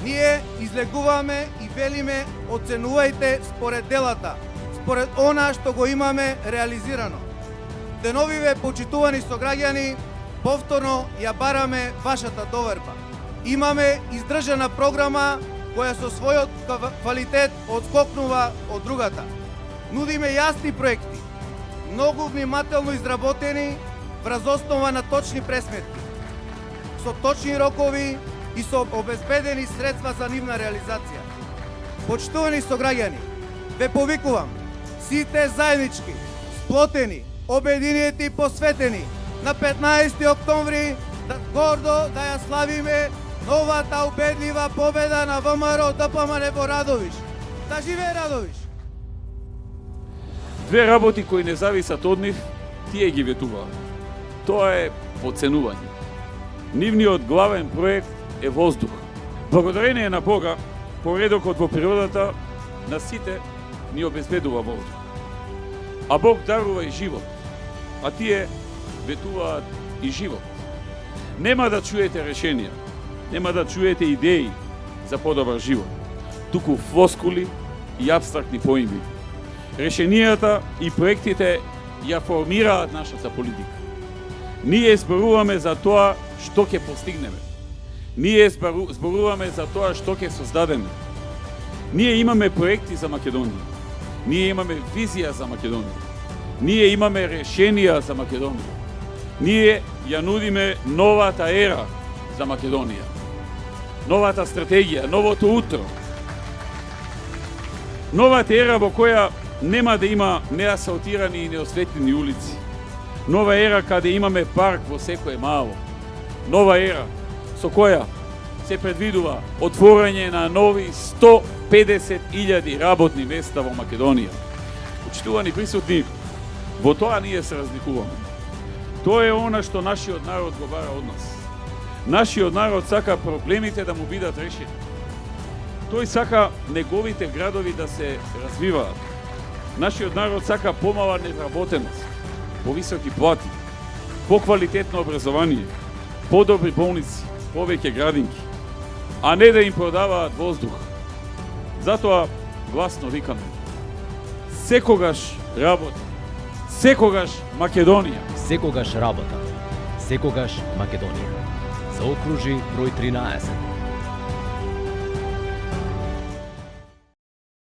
Ние излегуваме и велиме оценувајте според делата, според она што го имаме реализирано. Деновиве, почитувани сограѓани, повторно ја бараме вашата доверба. Имаме издржана програма која со својот квалитет одскокнува од другата. Нудиме јасни проекти, многу внимателно изработени врз основа на точни пресметки, со точни рокови и со обезбедени средства за нивна реализација. Почитувани сограѓани, ве повикувам, сите заеднички, сплотени, обединети и посветени на 15 октомври да гордо да ја славиме новата убедлива победа на ВМРО ДПМН во Радовиш. Да живее Радовиш! Две работи кои не зависат од нив, тие ги ветуваат. Тоа е поценување. Нивниот главен проект е воздух. Благодарение на Бога, поредокот во природата на сите ни обезбедува воздух. А Бог дарува и живот, а тие ветуваат и живот. Нема да чуете решенија, нема да чуете идеи за подобар живот, туку флоскули и апстрактни поими. Решенијата и проектите ја формираат нашата политика. Ние зборуваме за тоа што ќе постигнеме. Ние зборуваме за тоа што ќе создадеме. Ние имаме проекти за Македонија. Ние имаме визија за Македонија. Ние имаме решенија за Македонија. Ние ја нудиме новата ера за Македонија. Новата стратегија, новото утро. Новата ера во која нема да има неасфалтирани и неосветлени улици. Нова ера каде имаме парк во секое мало. Нова ера со која се предвидува отворање на нови 150.000 работни места во Македонија. Почитувани присутни, во тоа ние се разликуваме. Тоа е она што нашиот народ го бара од нас. Нашиот народ сака проблемите да му бидат решени. Тој сака неговите градови да се развиваат. Нашиот народ сака помала невработеност, повисоки плати, поквалитетно образование, подобри болници, повеќе градинки, а не да им продаваат воздух. Затоа гласно викаме: секогаш работа, секогаш Македонија. Секогаш работа, секогаш Македонија. Заокружи број 13.